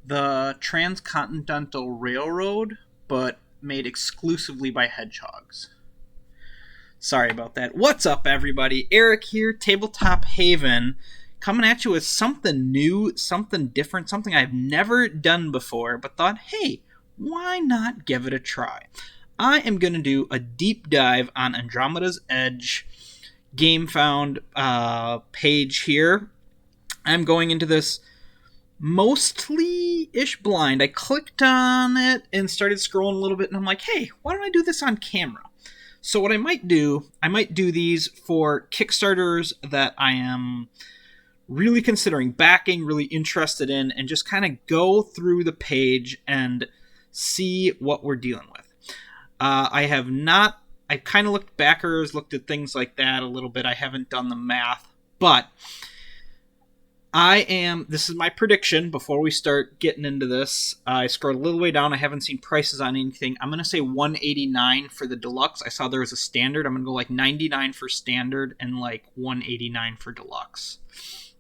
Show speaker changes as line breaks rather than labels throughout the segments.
the Transcontinental Railroad, but made exclusively by hedgehogs. Sorry about that. What's up, everybody? Eric here, Tabletop Haven, coming at you with something new, something different, something I've never done before, but thought, hey, why not give it a try? I am going to do a deep dive on Andromeda's Edge Gamefound page here. I'm going into this mostly-ish blind. I clicked on it and started scrolling a little bit, and I'm like, hey, why don't I do this on camera? So what I might do these for Kickstarters that I am really considering backing, really interested in, and just kind of go through the page and see what we're dealing with. I kind of looked backers, looked at things like that a little bit. I haven't done the math, but this is my prediction before we start getting into this. I scrolled a little way down. I haven't seen prices on anything. I'm going to say $189 for the deluxe. I saw there was a standard. I'm going to go like $99 for standard and like $189 for deluxe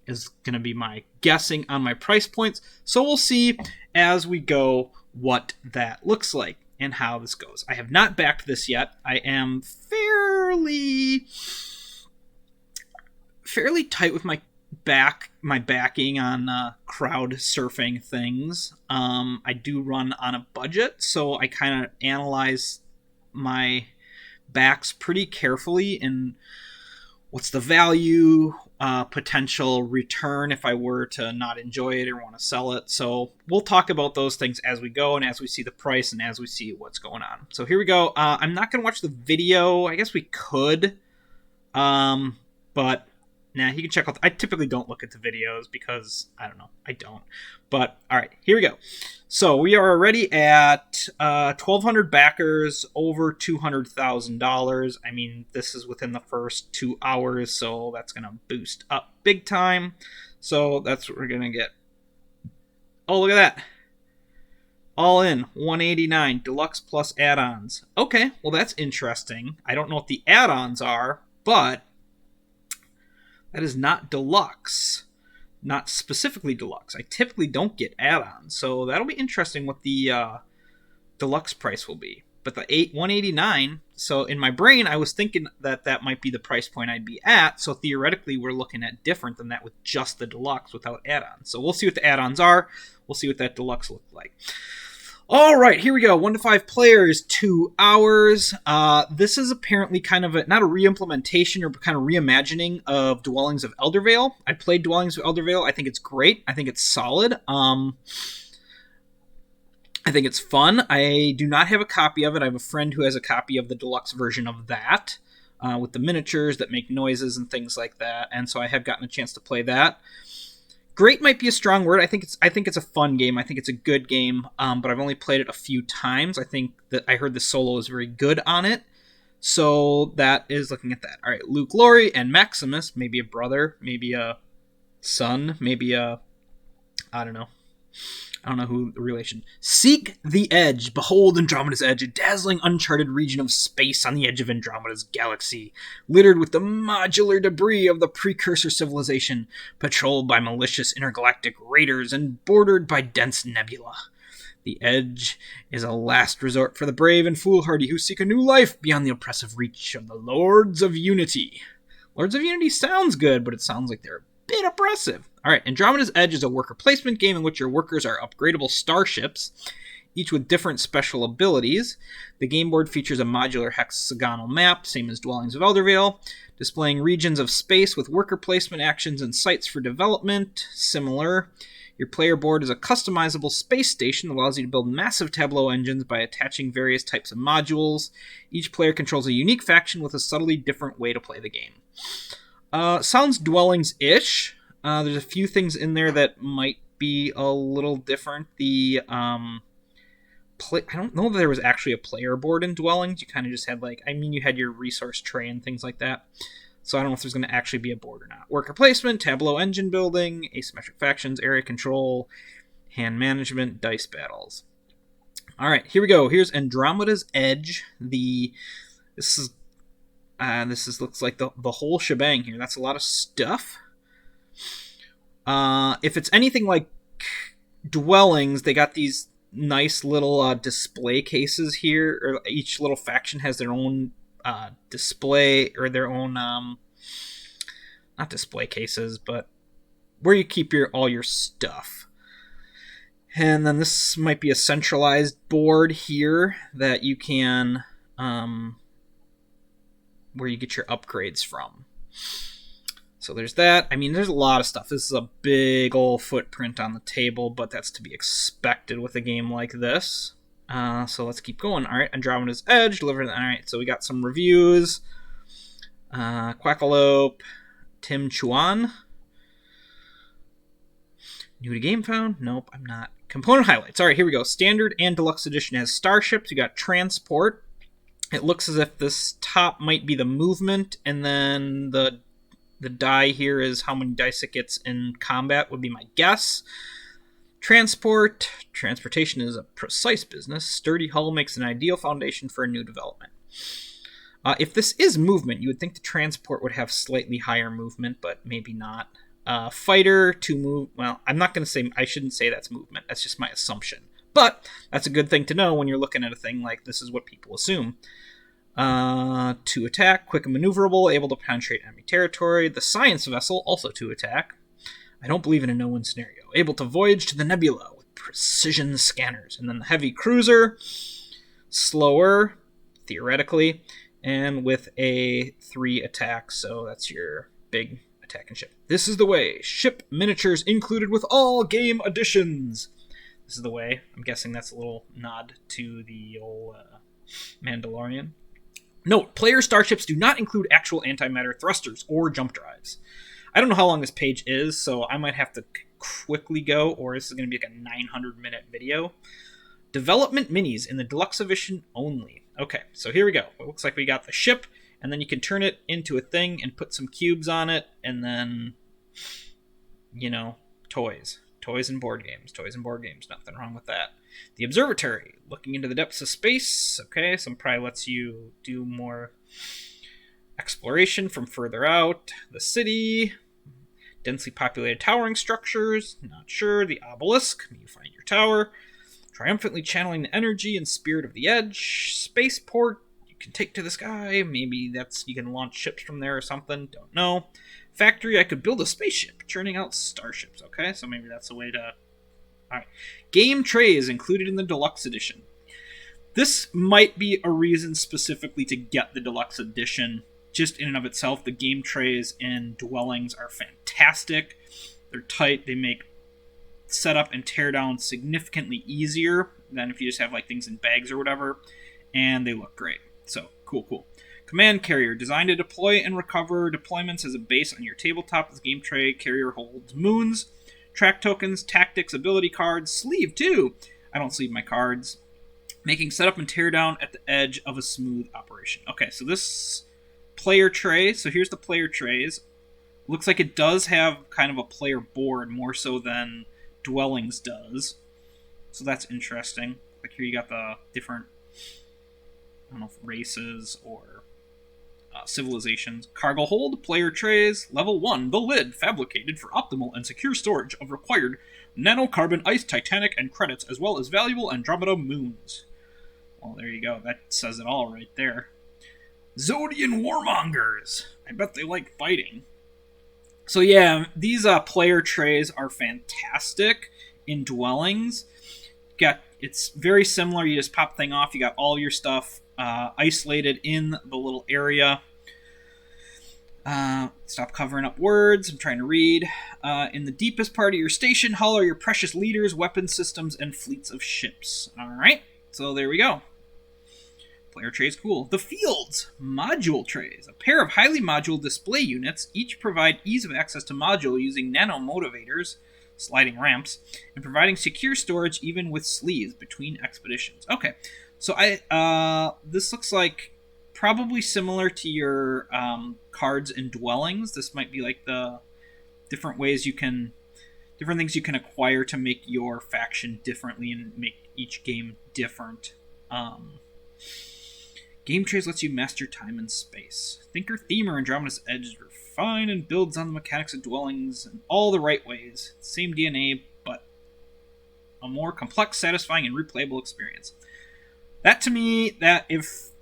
is going to be my guessing on my price points. So we'll see as we go what that looks like and how this goes. I have not backed this yet. I am fairly tight with my backing on crowd surfing things. I do run on a budget, so I kind of analyze my backs pretty carefully and what's the value, potential return if I were to not enjoy it or want to sell it. So we'll talk about those things as we go and as we see the price and as we see what's going on. So here we go. I'm not going to watch the video. I guess we could, but nah, you can check out. I typically don't look at the videos because, I don't know, I don't. But, all right, here we go. So we are already at 1,200 backers, over $200,000. I mean, this is within the first 2 hours, so that's going to boost up big time. So that's what we're going to get. Oh, look at that. All in, $189, deluxe plus add-ons. Okay, well, that's interesting. I don't know what the add-ons are, but that is not deluxe, not specifically deluxe. I typically don't get add-ons, so that'll be interesting what the deluxe price will be. But the $189, so in my brain, I was thinking that might be the price point I'd be at, so theoretically we're looking at different than that with just the deluxe without add-ons. So we'll see what the add-ons are. We'll see what that deluxe looks like. All right, here we go. 1 to 5 players, 2 hours. This is apparently kind of not a re-implementation or kind of reimagining of Dwellings of Eldervale. I played Dwellings of Eldervale. I think it's great. I think it's solid. I think it's fun. I do not have a copy of it. I have a friend who has a copy of the deluxe version of that with the miniatures that make noises and things like that. And so I have gotten a chance to play that. Great might be a strong word. I think it's a fun game. I think it's a good game, but I've only played it a few times. I think that I heard the solo is very good on it, so that is looking at that. All right, Luke, Laurie, and Maximus, maybe a brother, maybe a son, maybe a I don't know who the relation. Seek the edge. Behold Andromeda's edge, a dazzling uncharted region of space on the edge of Andromeda's galaxy, littered with the modular debris of the precursor civilization, patrolled by malicious intergalactic raiders and bordered by dense nebula. The edge is a last resort for the brave and foolhardy who seek a new life beyond the oppressive reach of the Lords of Unity. Lords of Unity sounds good, but it sounds like they're bit oppressive. All right, Andromeda's Edge is a worker placement game in which your workers are upgradable starships, each with different special abilities. The game board features a modular hexagonal map, same as Dwellings of Eldervale, displaying regions of space with worker placement actions and sites for development. Similar. Your player board is a customizable space station that allows you to build massive tableau engines by attaching various types of modules. Each player controls a unique faction with a subtly different way to play the game. Sounds Dwellings-ish. There's a few things in there that might be a little different. I don't know if there was actually a player board in Dwellings. You kind of just had you had your resource tray and things like that. So I don't know if there's going to actually be a board or not. Worker placement, tableau engine building, asymmetric factions, area control, hand management, dice battles. All right, here we go. Here's Andromeda's Edge. This looks like the whole shebang here. That's a lot of stuff. If it's anything like Dwellings, they got these nice little display cases here. Or each little faction has their own display, or their own not display cases, but where you keep all your stuff. And then this might be a centralized board here that you can where you get your upgrades from. So there's that. I mean, there's a lot of stuff. This is a big old footprint on the table, but that's to be expected with a game like this. So let's keep going. All right, Andromeda's Edge delivered. All right, so we got some reviews. Quackalope, Tim Chuan. New to Gamefound? Nope, I'm not. Component highlights. All right, here we go. Standard and Deluxe Edition has starships. You got transport. It looks as if this top might be the movement, and then the die here is how many dice it gets in combat, would be my guess. Transportation is a precise business. Sturdy hull makes an ideal foundation for a new development. If this is movement, you would think the transport would have slightly higher movement, but maybe not. Fighter to move. Well, I'm not going to say. I shouldn't say that's movement. That's just my assumption. But that's a good thing to know when you're looking at a thing like this is what people assume. To attack, quick and maneuverable, able to penetrate enemy territory. The science vessel, also to attack. I don't believe in a no-win scenario. Able to voyage to the nebula with precision scanners. And then the heavy cruiser, slower, theoretically, and with a 3 attack. So that's your big attacking ship. This is the way. Ship miniatures included with all game additions. This is the way. I'm guessing that's a little nod to the old Mandalorian. Note, player starships do not include actual antimatter thrusters or jump drives. I don't know how long this page is, so I might have to quickly go, or this is going to be like a 900-minute video. Development minis in the deluxe edition only. Okay, so here we go. It looks like we got the ship, and then you can turn it into a thing and put some cubes on it, and then, toys. Toys and board games. Nothing wrong with that. The observatory, looking into the depths of space. Okay, so probably lets you do more exploration from further out. The city, densely populated towering structures. Not sure. The obelisk, you find your tower. Triumphantly channeling the energy and spirit of the edge. Spaceport, you can take to the sky. Maybe you can launch ships from there or something. Don't know. Factory, I could build a spaceship, churning out starships. Okay, so maybe that's a way to... Alright. Game trays included in the deluxe edition. This might be a reason specifically to get the deluxe edition. Just in and of itself, the game trays in Dwellings are fantastic. They're tight. They make setup and tear down significantly easier than if you just have like things in bags or whatever. And they look great. So, cool. Command carrier, designed to deploy and recover deployments as a base on your tabletop. This game tray carrier holds moons, track tokens, tactics, ability cards, sleeve too. I don't sleeve my cards. Making setup and teardown at the edge of a smooth operation. Okay, so this player tray, so here's the player trays. Looks like it does have kind of a player board, more so than Dwellings does. So that's interesting. Like here you got the different, I don't know if races or civilizations. Cargo hold, player trays, level 1, the lid, fabricated for optimal and secure storage of required nanocarbon, ice, titanic, and credits, as well as valuable Andromeda moons. Well, there you go. That says it all right there. Zodian warmongers. I bet they like fighting. So yeah, these player trays are fantastic in Dwellings. It's very similar. You just pop the thing off. You got all your stuff isolated in the little area. Stop covering up words. I'm trying to read. In the deepest part of your station hull are your precious leaders, weapon systems, and fleets of ships. Alright, so there we go. Player trays, cool. The fields. Module trays. A pair of highly module display units. Each provide ease of access to module using nano motivators, sliding ramps, and providing secure storage even with sleeves between expeditions. Okay, so this looks like probably similar to your cards in Dwellings. This might be like the different things you can acquire to make your faction differently and make each game different. Game trays lets you master time and space. Thinker Themer Andromeda's Edge is refined and builds on the mechanics of Dwellings in all the right ways. Same DNA, but a more complex, satisfying, and replayable experience. That to me, that if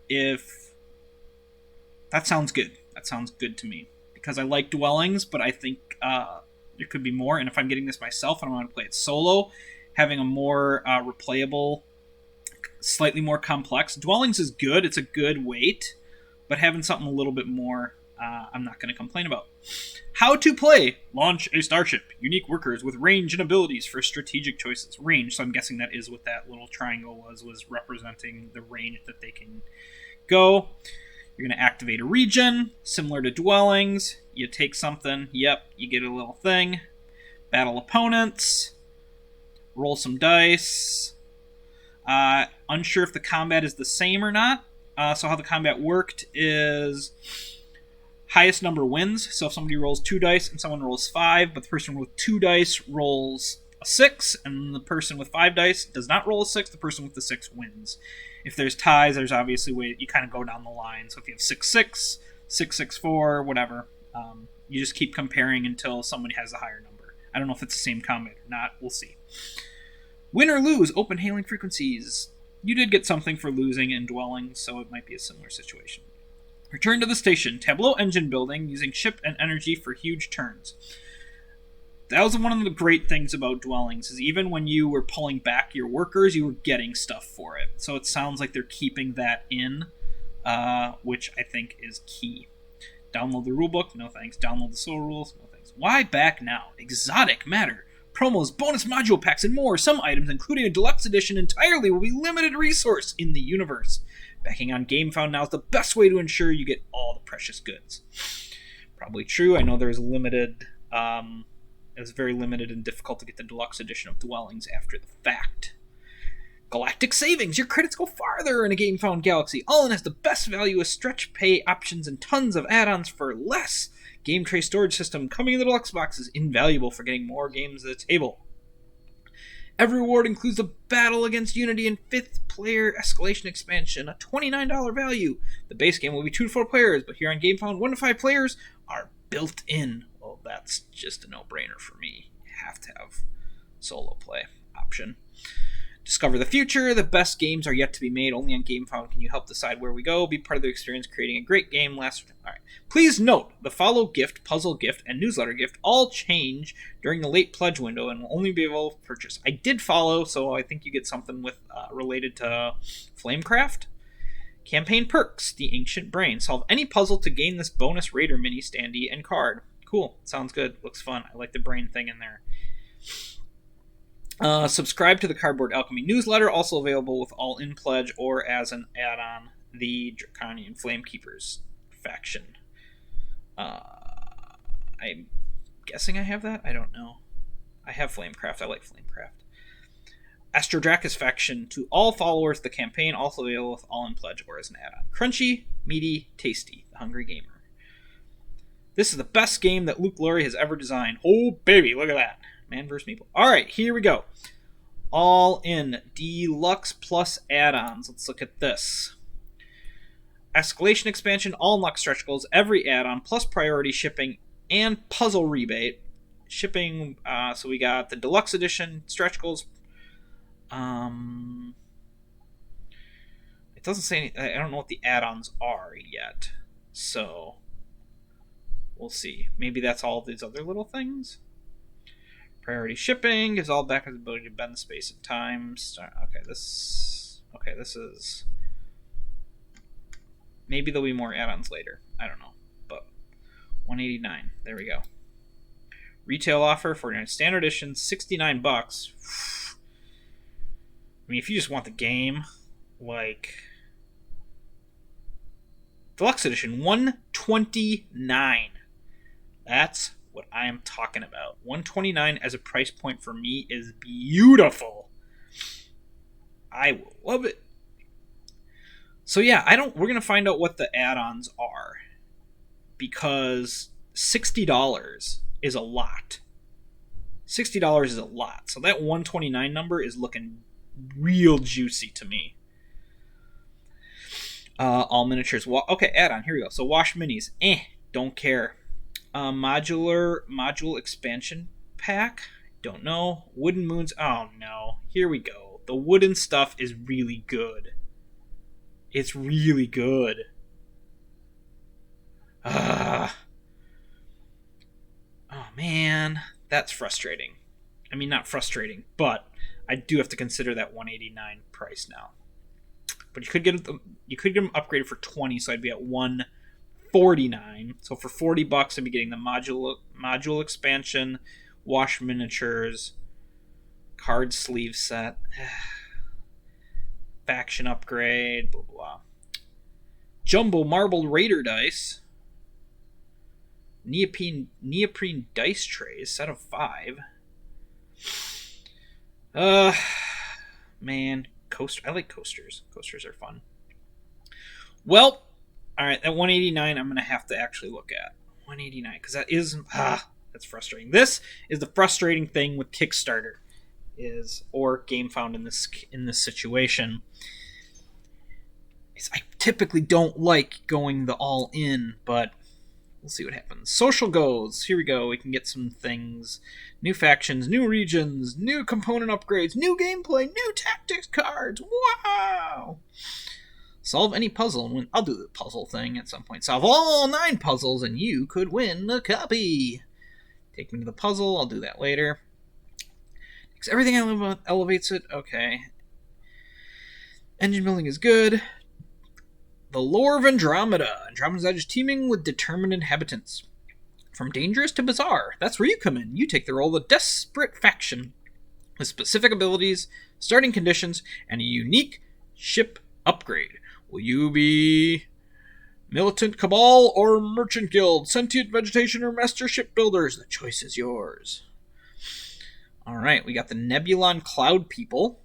that sounds good. That sounds good to me because I like dwellings, but I think there could be more. And if I'm getting this myself and I want to play it solo, having a more replayable, slightly more complex dwellings is good. It's a good weight, but having something a little bit more, I'm not going to complain about. How to play: launch a starship. Unique workers with range and abilities for strategic choices. Range, so I'm guessing that is what that little triangle was representing the range that they can go. You're going to activate a region, similar to dwellings. You take something, yep, you get a little thing. Battle opponents. Roll some dice. Unsure if the combat is the same or not. So how the combat worked is highest number wins. So if somebody rolls 2 dice and someone rolls 5, but the person with 2 dice rolls a 6, and the person with 5 dice does not roll a 6, the person with the 6 wins. If there's ties, there's obviously way you kind of go down the line. So if you have 6-6, 6-6-4, whatever, you just keep comparing until somebody has a higher number. I don't know if it's the same combat or not. We'll see. Win or lose, open hailing frequencies. You did get something for losing in dwellings, so it might be a similar situation. Return to the station. Tableau engine building using ship and energy for huge turns. That was one of the great things about dwellings, is even when you were pulling back your workers, you were getting stuff for it. So it sounds like they're keeping that in, which I think is key. Download the rulebook, no thanks. Download the solo rules, no thanks. Why back now? Exotic matter. Promos, bonus module packs, and more. Some items, including a deluxe edition entirely, will be limited resource in the universe. Backing on Gamefound now is the best way to ensure you get all the precious goods. Probably true. I know there's limited... It was very limited and difficult to get the deluxe edition of Dwellings after the fact. Galactic Savings! Your credits go farther in a Gamefound galaxy. All in has the best value with stretch pay options and tons of add-ons for less. Game tray storage system coming in the deluxe box is invaluable for getting more games at the table. Every reward includes a Battle Against Unity and 5th player escalation expansion, a $29 value. The base game will be 2 to 4 players, but here on Gamefound, 1 to 5 players are built in. Well, that's just a no-brainer for me. You have to have solo play option. Discover the future. The best games are yet to be made. Only on Gamefound can you help decide where we go. Be part of the experience, creating a great game. All right. Please note, the follow gift, puzzle gift, and newsletter gift all change during the late pledge window and will only be able to purchase. I did follow, so I think you get something with related to Flamecraft. Campaign perks. The Ancient Brain. Solve any puzzle to gain this bonus Raider mini standee and card. Cool. Sounds good. Looks fun. I like the brain thing in there. Subscribe to the Cardboard Alchemy newsletter, also available with all-in pledge or as an add-on, the Draconian Flamekeepers faction. I'm guessing I have that? I don't know. I have Flamecraft. I like Flamecraft. Astrodrakis faction to all followers of the campaign, also available with all-in pledge or as an add-on. Crunchy, meaty, tasty. The Hungry Gamer. This is the best game that Luke Laurie has ever designed. Oh, baby, look at that. Man vs. Meeple. Alright, here we go. All in. Deluxe plus add-ons. Let's look at this. Escalation expansion, all unlocked stretch goals, every add-on, plus priority shipping, and puzzle rebate. Shipping, so we got the deluxe edition, stretch goals. It doesn't say any, I don't know what the add-ons are yet. So, we'll see. Maybe that's all these other little things. Priority shipping gives all backers the ability to bend the space and time. Okay, this is... Maybe there'll be more add-ons later. I don't know. But $189. There we go. Retail offer for an standard edition, $69. I mean, if you just want the game, like... Deluxe edition, $129. That's what I am talking about. $129 as a price point for me is beautiful. I will love it. So yeah, we're gonna find out what the add-ons are, because $60 is a lot. $60 is a lot. So that $129 number is looking real juicy to me. All miniatures. Okay, add-on. Here we go. So wash minis. Don't care. Module expansion pack. Don't know. Wooden Moons. Oh no. Here we go. The wooden stuff is really good. It's really good. Oh, man. That's frustrating. I mean, not frustrating, but I do have to consider that $189 price now. But you could get them upgraded for $20, so I'd be at $149. So for $40, I'd be getting the module expansion, wash miniatures, card sleeve set, faction upgrade, blah blah blah. Jumbo marbled raider dice, neoprene dice trays, set of 5. Man, I like coasters. Coasters are fun. Well, all right, that $189 I'm going to have to actually look at. $189, because that is that's frustrating. This is the frustrating thing with Kickstarter, or Gamefound in this situation. I typically don't like going the all in, but we'll see what happens. Social goals. Here we go. We can get some things. New factions, new regions, new component upgrades, new gameplay, new tactics cards. Wow! Solve any puzzle and win. I'll do the puzzle thing at some point. Solve all 9 puzzles and you could win a copy. Take me to the puzzle. I'll do that later. Because everything I live on elevates it. Okay. Engine building is good. The lore of Andromeda. Andromeda's edge is teeming with determined inhabitants. From dangerous to bizarre, that's where you come in. You take the role of a desperate faction with specific abilities, starting conditions, and a unique ship upgrade. Will you be militant cabal or merchant guild, sentient vegetation or master shipbuilders? The choice is yours. Alright, we got the Nebulon Cloud People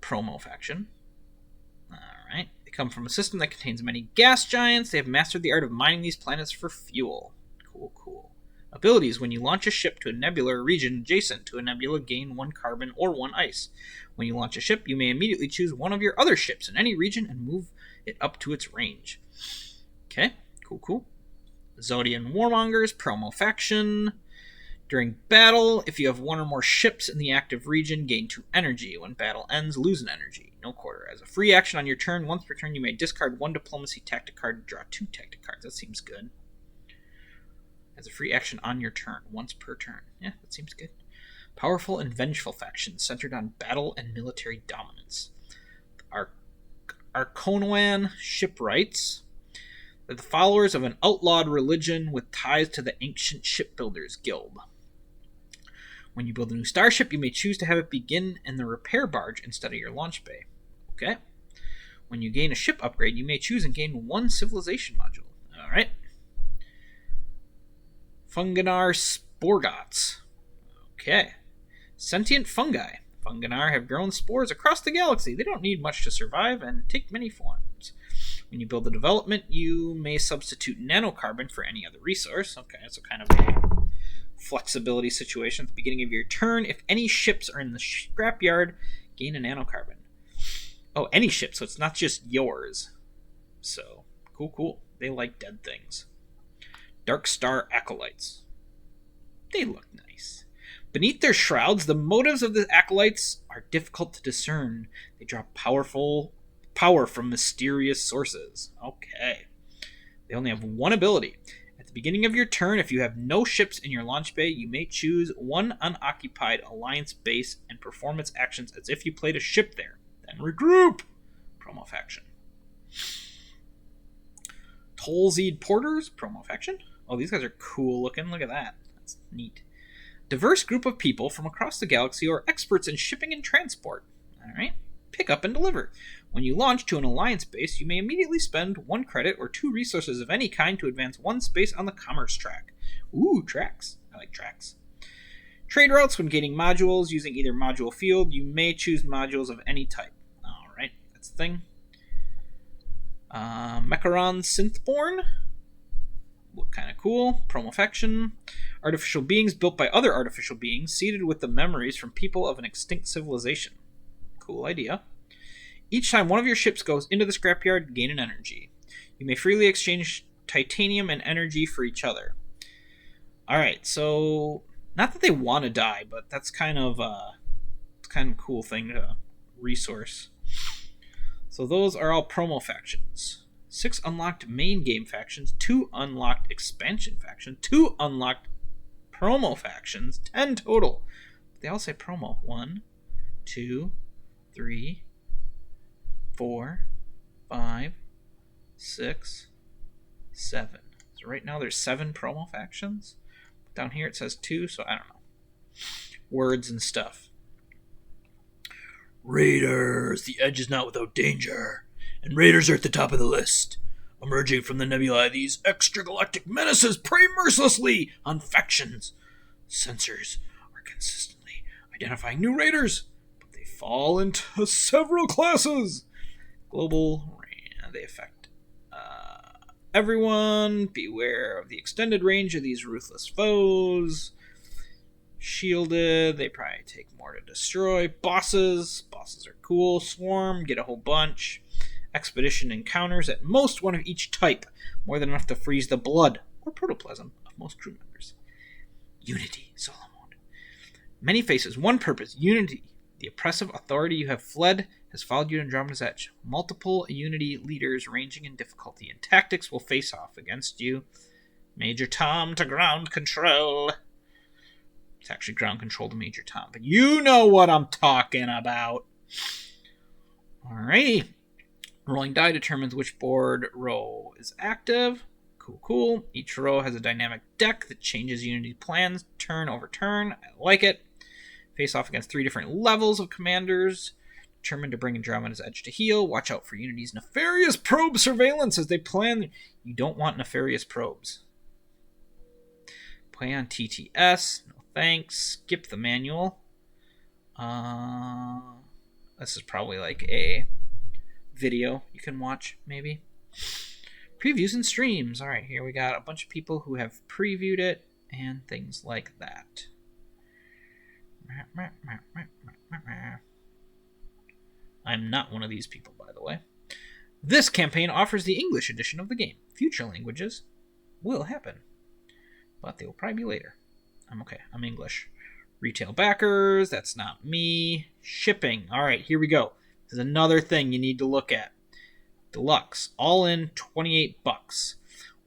promo faction. Alright. Come from a system that contains many gas giants. They have mastered the art of mining these planets for fuel. Cool. Abilities. When you launch a ship to a nebula or region adjacent to a nebula, gain 1 carbon or 1 ice. When you launch a ship, you may immediately choose one of your other ships in any region and move it up to its range. Okay, cool. Zodian Warmongers, promo faction. During battle, if you have 1 or more ships in the active region, gain 2 energy. When battle ends, lose an energy. No quarter. As a free action on your turn, once per turn, you may discard 1 diplomacy tactic card and draw 2 tactic cards. That seems good. As a free action on your turn, once per turn. Yeah, that seems good. Powerful and vengeful factions centered on battle and military dominance. Arconoan Shipwrights. They're the followers of an outlawed religion with ties to the Ancient Shipbuilders Guild. When you build a new starship, you may choose to have it begin in the repair barge instead of your launch bay. Okay. When you gain a ship upgrade, you may choose and gain 1 civilization module. Alright. Funganar Sporgots. Okay. Sentient fungi. Funganar have grown spores across the galaxy. They don't need much to survive and take many forms. When you build a development, you may substitute nanocarbon for any other resource. Okay, so kind of a flexibility situation at the beginning of your turn. If any ships are in the scrapyard, gain a nanocarbon. Oh, any ship, so it's not just yours. So, cool. They like dead things. Dark Star Acolytes. They look nice. Beneath their shrouds, the motives of the Acolytes are difficult to discern. They draw power from mysterious sources. Okay. They only have 1 ability. At the beginning of your turn, if you have no ships in your launch bay, you may choose 1 unoccupied Alliance base and perform its actions as if you played a ship there. Then regroup! Promo faction. Tolzid Porters, promo faction. Oh, these guys are cool looking. Look at that. That's neat. Diverse group of people from across the galaxy who are experts in shipping and transport. Alright. Pick up and deliver. When you launch to an Alliance base, you may immediately spend 1 credit or 2 resources of any kind to advance 1 space on the commerce track. Ooh, tracks. I like tracks. Trade routes. When gaining modules using either module field, you may choose modules of any type. Alright, that's the thing. Mecharon Synthborn. Look kind of cool. Promo faction. Artificial beings built by other artificial beings, seeded with the memories from people of an extinct civilization. Cool idea. Each time one of your ships goes into the scrapyard, gain an energy. You may freely exchange titanium and energy for each other. Alright, so not that they want to die, but that's kind of kind of a cool thing to resource. So those are all promo factions. 6 unlocked main game factions, 2 unlocked expansion factions, 2 unlocked promo factions, 10 total. They all say promo. 1, 2, 3, 4, 5, 6, 7. So right now there's 7 promo factions. Down here it says 2, so I don't know. Words and stuff. Raiders! The edge is not without danger, and raiders are at the top of the list. Emerging from the nebulae, these extragalactic menaces prey mercilessly on factions. Sensors are consistently identifying new raiders, but they fall into several classes. Global, they affect everyone. Beware of the extended range of these ruthless foes. Shielded, they probably take more to destroy. Bosses are cool. Swarm, get a whole bunch. Expedition encounters, at most one of each type, more than enough to freeze the blood or protoplasm of most crew members. Unity, solo mode. Many faces, one purpose, unity. The oppressive authority you have fled has followed you to Andromeda's edge. Multiple Unity leaders ranging in difficulty and tactics will face off against you. Major Tom to ground control. It's actually ground control to Major Tom, but you know what I'm talking about. Alrighty. Rolling die determines which board row is active. Cool. Each row has a dynamic deck that changes Unity plans turn over turn. I like it. Face off against 3 different levels of commanders. Determined to bring Andromeda's edge to heal. Watch out for Unity's nefarious probe surveillance as they plan. You don't want nefarious probes. Play on TTS. No thanks. Skip the manual. This is probably like a video you can watch, maybe. Previews and streams. Alright, here we got a bunch of people who have previewed it and things like that. I'm not one of these people, by the way. This campaign offers the English edition of the game. Future languages will happen, but they will probably be later. I'm okay. I'm English. Retail backers. That's not me. Shipping. Alright, here we go. This is another thing you need to look at. Deluxe. All in $28.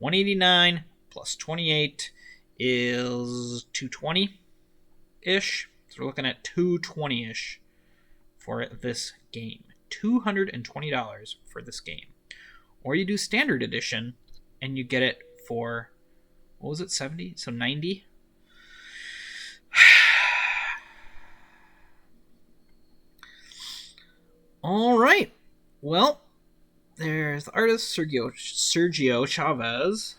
$189 plus 28 is $220-ish. So we're looking at $220-ish for this game. $220 for this game. Or you do standard edition and you get it for, what was it, 70? So 90? All right. Well, there's the artist Sergio Chavez.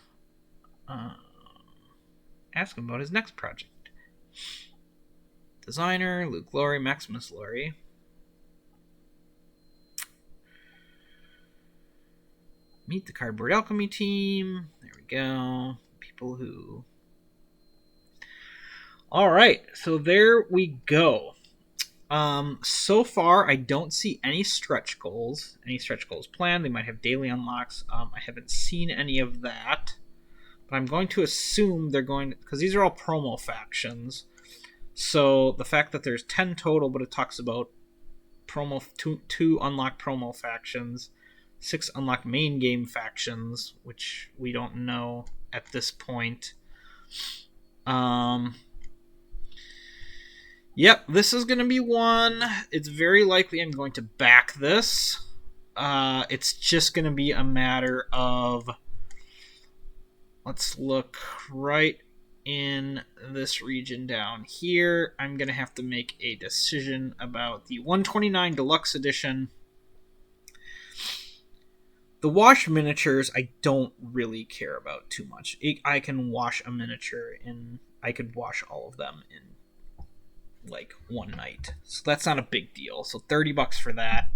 Ask him about his next project. Designer Luke Laurie, Maximus Laurie. Meet the Cardboard Alchemy team. There we go. People who... All right, so there we go. So far, I don't see any stretch goals. Planned. They might have daily unlocks. I haven't seen any of that. But I'm going to assume they're going... Because these are all promo factions. So the fact that there's 10 total, but it talks about two unlocked promo factions, 6 unlocked main game factions, which we don't know at this point. Yep, this is going to be one. It's very likely I'm going to back this. It's just going to be a matter of... Let's look right in this region down here. I'm going to have to make a decision about the 129 Deluxe Edition. The wash miniatures I don't really care about too much. I can wash a miniature in... I could wash all of them in like one night. So that's not a big deal. So $30 for that.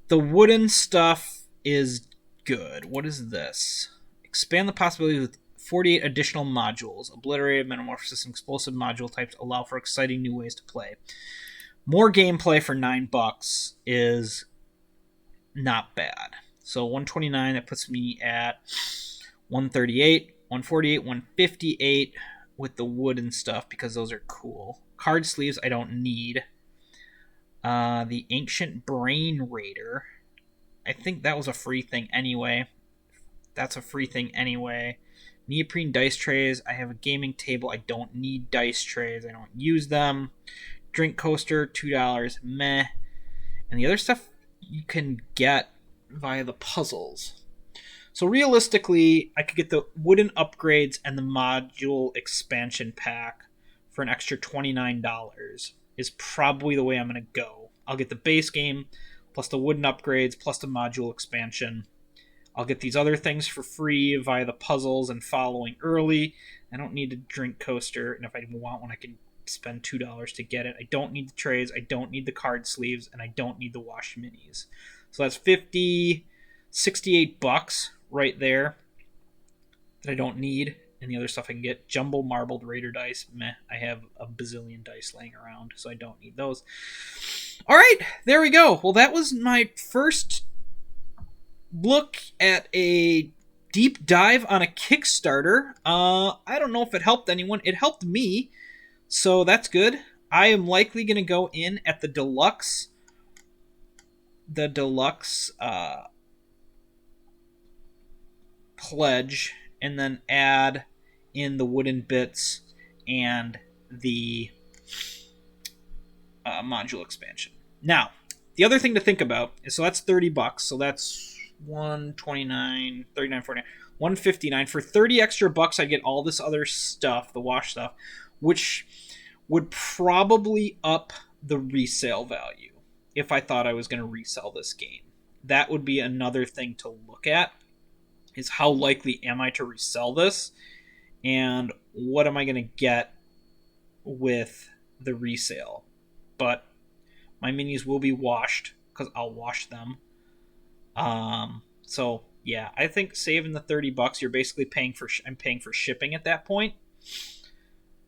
The wooden stuff is good. What is this? Expand the possibilities with 48 additional modules. Obliterated, metamorphosis, and explosive module types allow for exciting new ways to play. More gameplay for $9 is not bad. So 129, that puts me at 138, 148, 158 with the wooden stuff because those are cool. Card sleeves I don't need. The Ancient Brain Raider. I think that was a free thing anyway. That's a free thing anyway. Neoprene dice trays. I have a gaming table. I don't need dice trays. I don't use them. Drink coaster, $2. Meh. And the other stuff you can get via the puzzles. So realistically, I could get the wooden upgrades and the module expansion pack for an extra $29 is probably the way I'm going to go. I'll get the base game plus the wooden upgrades plus the module expansion. I'll get these other things for free via the puzzles and following early. I don't need a drink coaster, and if I want one, I can spend $2 to get it. I don't need the trays, I don't need the card sleeves, and I don't need the wash minis. So that's $68 right there that I don't need. And the other stuff I can get, jumbo marbled raider dice. Meh, I have a bazillion dice laying around, so I don't need those. All right, there we go. Well, that was my first look at a deep dive on a Kickstarter. I don't know if it helped anyone. It helped me, so that's good. I am likely going to go in at the deluxe pledge, and then add in the wooden bits and the module expansion. Now, the other thing to think about is, so that's $30, so that's $129, $39, $49, $159. For 30 extra bucks, I get all this other stuff, the wash stuff, which would probably up the resale value if I thought I was going to resell this game. That would be another thing to look at, is how likely am I to resell this, and what am I going to get with the resale. But my minis will be washed, because I'll wash them. So yeah, I think saving the $30, you're basically paying for I'm paying for shipping at that point.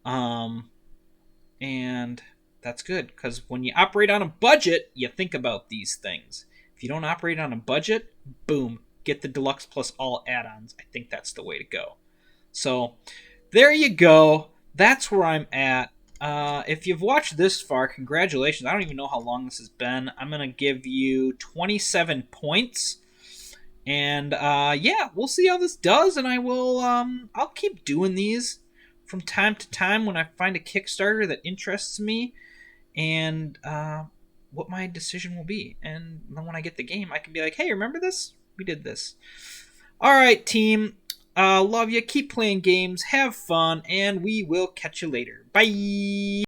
And that's good, because when you operate on a budget, you think about these things. If you don't operate on a budget, boom, get the deluxe plus all add-ons. I think that's the way to go. So there you go. That's where I'm at. If you've watched this far, congratulations. I don't even know how long this has been. I'm going to give you 27 points. And yeah, we'll see how this does, and I'll keep doing these from time to time when I find a Kickstarter that interests me, and what my decision will be. And then when I get the game, I can be like, hey, remember this? We did this. All right, team. Love you. Keep playing games. Have fun. And we will catch you later. Bye.